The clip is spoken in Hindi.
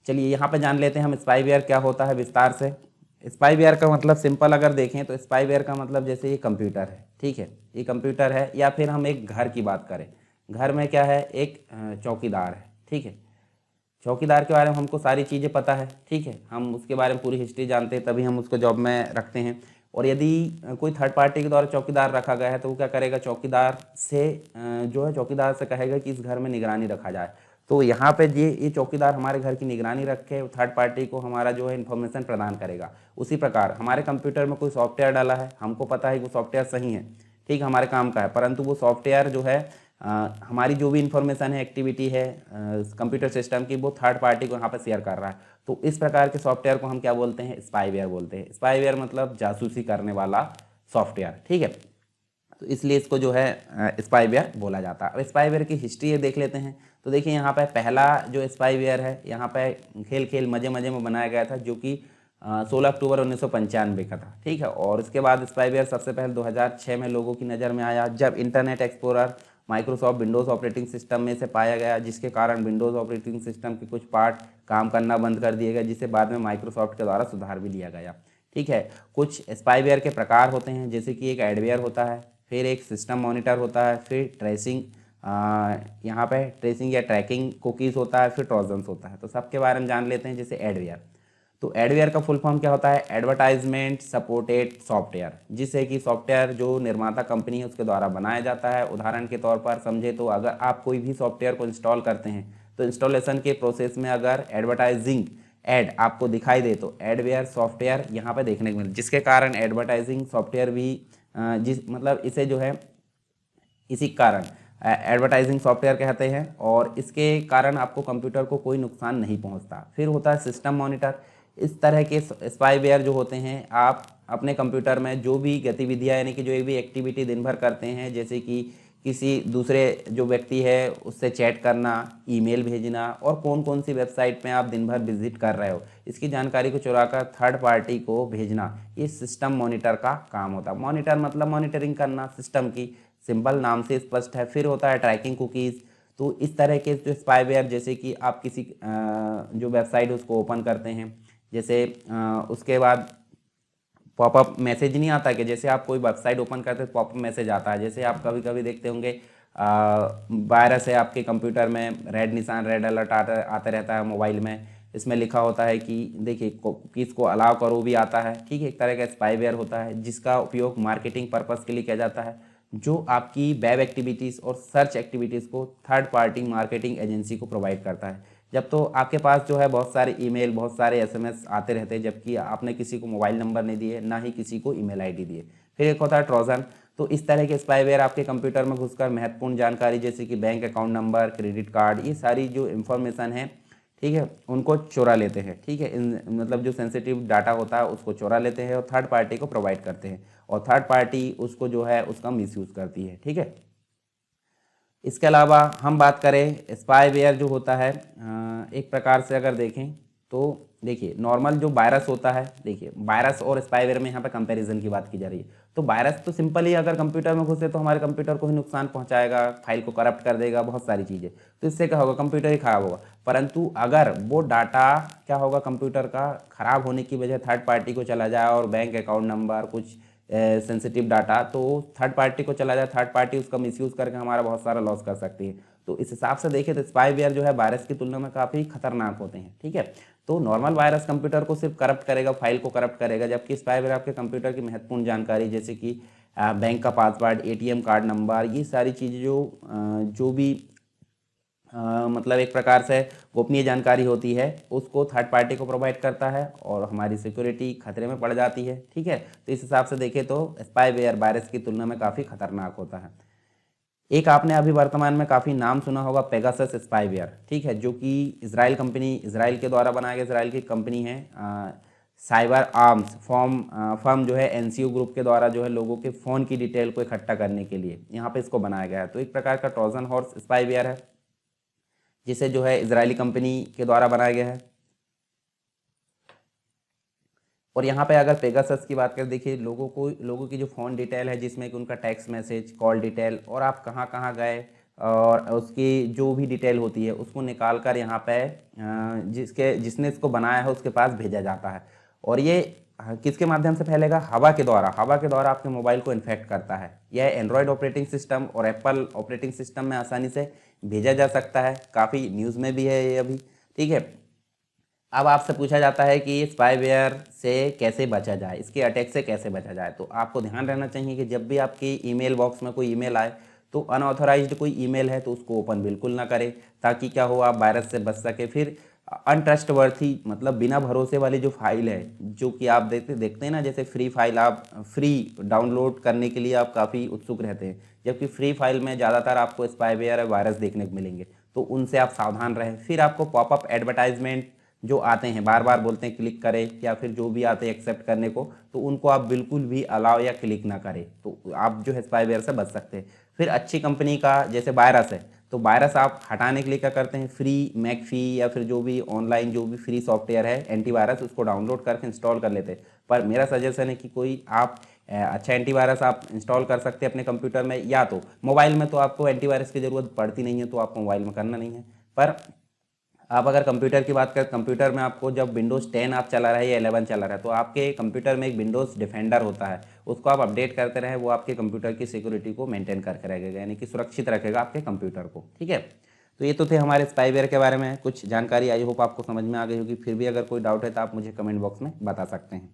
चलिए यहाँ पे जान लेते हैं हम स्पाईवेयर क्या होता है विस्तार से। स्पाईवेयर का मतलब सिंपल अगर देखें तो स्पाईवेयर का मतलब जैसे ये कंप्यूटर है, ठीक है, ये कंप्यूटर है, या फिर हम एक घर की बात करें, घर में क्या है, एक चौकीदार है, ठीक है। चौकीदार के बारे में हमको सारी चीज़ें पता है, ठीक है, हम उसके बारे में पूरी हिस्ट्री जानते हैं, तभी हम उसको जॉब में रखते हैं। और यदि कोई थर्ड पार्टी के द्वारा चौकीदार रखा गया है तो वो क्या करेगा, चौकीदार से जो है चौकीदार से कहेगा कि इस घर में निगरानी रखा जाए। तो यहाँ पे ये चौकीदार हमारे घर की निगरानी रखे, थर्ड पार्टी को हमारा जो है इन्फॉर्मेशन प्रदान करेगा। उसी प्रकार हमारे कंप्यूटर में कोई सॉफ्टवेयर डाला है, हमको पता है कि वो सॉफ्टवेयर सही है, ठीक है, हमारे काम का है, परंतु वो सॉफ्टवेयर जो है हमारी जो भी इंफॉर्मेशन है, एक्टिविटी है कंप्यूटर सिस्टम की, वो थर्ड पार्टी को यहाँ पर शेयर कर रहा है। तो इस प्रकार के सॉफ्टवेयर को हम क्या बोलते हैं, स्पाईवेयर बोलते हैं। स्पाईवेयर मतलब जासूसी करने वाला सॉफ्टवेयर, ठीक है, तो इसलिए इसको जो है स्पाईवेयर बोला जाता है। अब स्पाईवेयर की हिस्ट्री ये देख लेते हैं। तो देखिए यहाँ पे पहला जो स्पाईवेयर है, यहाँ पे खेल खेल मजे मजे में बनाया गया था, जो कि 16 अक्टूबर 1995 का था, ठीक है। और इसके बाद स्पाईवेयर सबसे पहले 2006 में लोगों की नज़र में आया, जब internet explorer Microsoft Windows operating system में से पाया गया, जिसके कारण विंडोज़ ऑपरेटिंग सिस्टम के कुछ पार्ट काम करना बंद कर दिए गए, जिसे बाद में माइक्रोसॉफ्ट के द्वारा सुधार भी लिया गया, ठीक है। कुछ स्पाईवेयर के प्रकार होते हैं, जैसे कि एक एडवेयर होता है, फिर एक सिस्टम मॉनिटर होता है, फिर ट्रेसिंग यहाँ पे ट्रेसिंग या ट्रैकिंग कुकीज़ होता है, फिर ट्रोजन्स होता है। तो सबके बारे में जान लेते हैं। जैसे एडवेयर, तो एडवेयर का फुल फॉर्म क्या होता है, एडवर्टाइजमेंट सपोर्टेड सॉफ्टवेयर, जिससे कि सॉफ्टवेयर जो निर्माता कंपनी है उसके द्वारा बनाया जाता है। उदाहरण के तौर पर समझे तो अगर आप कोई भी सॉफ्टवेयर को इंस्टॉल करते हैं तो इंस्टॉलेशन के प्रोसेस में अगर एडवर्टाइजिंग एड आपको दिखाई दे तो एडवेयर सॉफ्टवेयर यहाँ पे देखने को मिले, जिसके कारण एडवर्टाइजिंग सॉफ्टवेयर भी जिस मतलब इसे जो है इसी कारण एडवर्टाइजिंग सॉफ्टवेयर कहते हैं, और इसके कारण आपको कंप्यूटर को कोई नुकसान नहीं पहुंचता। फिर होता है सिस्टम मॉनिटर। इस तरह के स्पाईवेयर जो होते हैं, आप अपने कंप्यूटर में जो भी गतिविधियां यानी कि जो भी एक्टिविटी दिन भर करते हैं, जैसे कि किसी दूसरे जो व्यक्ति है उससे चैट करना, ईमेल भेजना, और कौन कौन सी वेबसाइट में आप दिन भर विजिट कर रहे हो, इसकी जानकारी को चुराकर थर्ड पार्टी को भेजना, ये सिस्टम मॉनिटर का काम होता है। मॉनिटर मतलब मॉनिटरिंग करना सिस्टम की, सिंपल नाम से स्पष्ट है। फिर होता है ट्रैकिंग कुकीज़। तो इस तरह के जो स्पाईवेयर, जैसे कि आप किसी जो वेबसाइट है उसको ओपन करते हैं, जैसे उसके बाद पॉपअप मैसेज नहीं आता कि जैसे आप कोई वेबसाइट ओपन करते हैं तो पॉपअप मैसेज आता है, जैसे आप कभी कभी देखते होंगे वायरस है आपके कंप्यूटर में, रेड निशान, रेड अलर्ट आता रहता है मोबाइल में, इसमें लिखा होता है कि देखिए कुकीज़ को अलाउ करो भी आता है, ठीक है। एक तरह का स्पाईवेयर होता है जिसका उपयोग मार्केटिंग पर्पज़ के लिए किया जाता है, जो आपकी वेब एक्टिविटीज़ और सर्च एक्टिविटीज़ को थर्ड पार्टी मार्केटिंग एजेंसी को प्रोवाइड करता है। जब तो आपके पास जो है बहुत सारे ईमेल, बहुत सारे एसएमएस आते रहते हैं, जबकि आपने किसी को मोबाइल नंबर नहीं दिए, ना ही किसी को ईमेल आईडी दिए। फिर एक होता है ट्रोजन। तो इस तरह के स्पाईवेयर आपके कंप्यूटर में घुसकर महत्वपूर्ण जानकारी, जैसे कि bank account number, credit card, ये सारी जो इन्फॉर्मेशन है, ठीक है, उनको चुरा लेते हैं, ठीक है। मतलब जो सेंसिटिव डाटा होता है उसको चुरा लेते हैं और थर्ड पार्टी को प्रोवाइड करते हैं, और थर्ड पार्टी उसको जो है उसका मिसयूज़ करती है, ठीक है। इसके अलावा हम बात करें स्पाईवेयर जो होता है, एक प्रकार से अगर देखें तो देखिए नॉर्मल जो वायरस होता है, देखिए वायरस और स्पाईवेयर में यहाँ पे कंपैरिजन की बात की जा रही है। तो वायरस तो सिंपल ही अगर कंप्यूटर में घुसे तो हमारे कंप्यूटर को ही नुकसान पहुँचाएगा, फाइल को करप्ट कर देगा, बहुत सारी चीज़ें, तो इससे क्या होगा, कंप्यूटर ही खराब होगा। परंतु अगर वो डाटा क्या होगा, कंप्यूटर का खराब होने की वजह थर्ड पार्टी को चला जाए और बैंक अकाउंट नंबर, कुछ सेंसिटिव डाटा, तो थर्ड पार्टी को चला जाए, थर्ड पार्टी उसका मिसयूज़ करके हमारा बहुत सारा लॉस कर सकती है। तो इस हिसाब से देखें तो स्पाईवेयर जो है वायरस की तुलना में काफ़ी खतरनाक होते हैं, ठीक है। तो नॉर्मल वायरस कंप्यूटर को सिर्फ करप्ट करेगा, फाइल को करप्ट करेगा, जबकि स्पाईवेयर आपके कंप्यूटर की महत्वपूर्ण जानकारी, जैसे कि बैंक का पासवर्ड, एटीएम कार्ड नंबर, ये सारी चीज़ें जो भी मतलब एक प्रकार से गोपनीय जानकारी होती है, उसको थर्ड पार्टी को प्रोवाइड करता है और हमारी सिक्योरिटी खतरे में पड़ जाती है, ठीक है। तो इस हिसाब से देखें तो स्पाईवेयर वायरस की तुलना में काफ़ी खतरनाक होता है। एक आपने अभी वर्तमान में काफ़ी नाम सुना होगा, पेगासस स्पाईवेयर, ठीक है, जो कि इसराइल के द्वारा बनाया गया, इसराइल की कंपनी है। साइबर आर्म्स फर्म जो है एनसीओ ग्रुप के द्वारा जो है लोगों के फ़ोन की डिटेल को इकट्ठा करने के लिए यहाँ पे इसको बनाया गया है। तो एक प्रकार का ट्रोजन हॉर्स स्पाईवेयर है, जिसे जो है इजरायली कंपनी के द्वारा बनाया गया है। और यहाँ पे अगर पेगासस की बात करें, देखिए लोगों की जो फ़ोन डिटेल है, जिसमें कि उनका टेक्स्ट मैसेज, कॉल डिटेल, और आप कहाँ कहाँ गए, और उसकी जो भी डिटेल होती है उसको निकाल कर यहाँ पे जिसने इसको बनाया है उसके पास भेजा जाता है। और ये किसके माध्यम से फैलेगा? हवा के द्वारा। हवा के द्वारा आपके मोबाइल को इन्फेक्ट करता है। यह एंड्रॉयड ऑपरेटिंग सिस्टम और एप्पल ऑपरेटिंग सिस्टम में आसानी से भेजा जा सकता है। काफ़ी न्यूज़ में भी है ये अभी, ठीक है। अब आपसे पूछा जाता है कि स्पाईवेयर से कैसे बचा जाए, इसके अटैक से कैसे बचा जाए। तो आपको ध्यान रहना चाहिए कि जब भी आपकी ईमेल बॉक्स में कोई ईमेल आए तो अनऑथराइज्ड कोई ईमेल है तो उसको ओपन बिल्कुल ना करें, ताकि क्या हो, आप वायरस से बच सके। फिर अनट्रस्टवर्थी मतलब बिना भरोसे वाली जो फाइल है, जो कि आप देखते हैं ना, जैसे फ्री फाइल आप फ्री डाउनलोड करने के लिए आप काफ़ी उत्सुक रहते हैं, जबकि फ्री फाइल में ज़्यादातर आपको स्पाईवेयर या वायरस देखने को मिलेंगे, तो उनसे आप सावधान रहें। फिर आपको पॉपअप एडवर्टाइजमेंट जो आते हैं, बार बार बोलते हैं क्लिक करें, या फिर जो भी आते हैं एक्सेप्ट करने को, तो उनको आप बिल्कुल भी अलाउ या क्लिक ना करें, तो आप जो है स्पाईवेयर से बच सकते हैं। फिर अच्छी कंपनी का जैसे वायरस है, तो वायरस आप हटाने के लिए क्या करते हैं, फ्री मैकफी या फिर जो भी ऑनलाइन जो भी फ्री सॉफ्टवेयर है एंटीवायरस, उसको डाउनलोड करके इंस्टॉल कर लेते हैं। पर मेरा सजेशन है कि कोई आप अच्छा एंटीवायरस आप इंस्टॉल कर सकते हैं अपने कंप्यूटर में, या तो मोबाइल में तो आपको एंटीवायरस की ज़रूरत पड़ती नहीं है, तो आपको मोबाइल में करना नहीं है। पर आप अगर कंप्यूटर की बात करें, कंप्यूटर में आपको जब विंडोज़ 10 आप चला रहे हैं या 11 चला रहा है, तो आपके कंप्यूटर में एक विंडोज़ डिफेंडर होता है, उसको आप अपडेट करते रहें। वो आपके कंप्यूटर की सिक्योरिटी को मेंटेन करके रखेगा, यानी कि सुरक्षित रखेगा आपके कंप्यूटर को, ठीक है। तो ये तो थे हमारे स्पाईवेयर के बारे में कुछ जानकारी। आई होप आपको समझ में आ गई होगी। फिर भी अगर कोई डाउट है तो आप मुझे कमेंट बॉक्स में बता सकते हैं।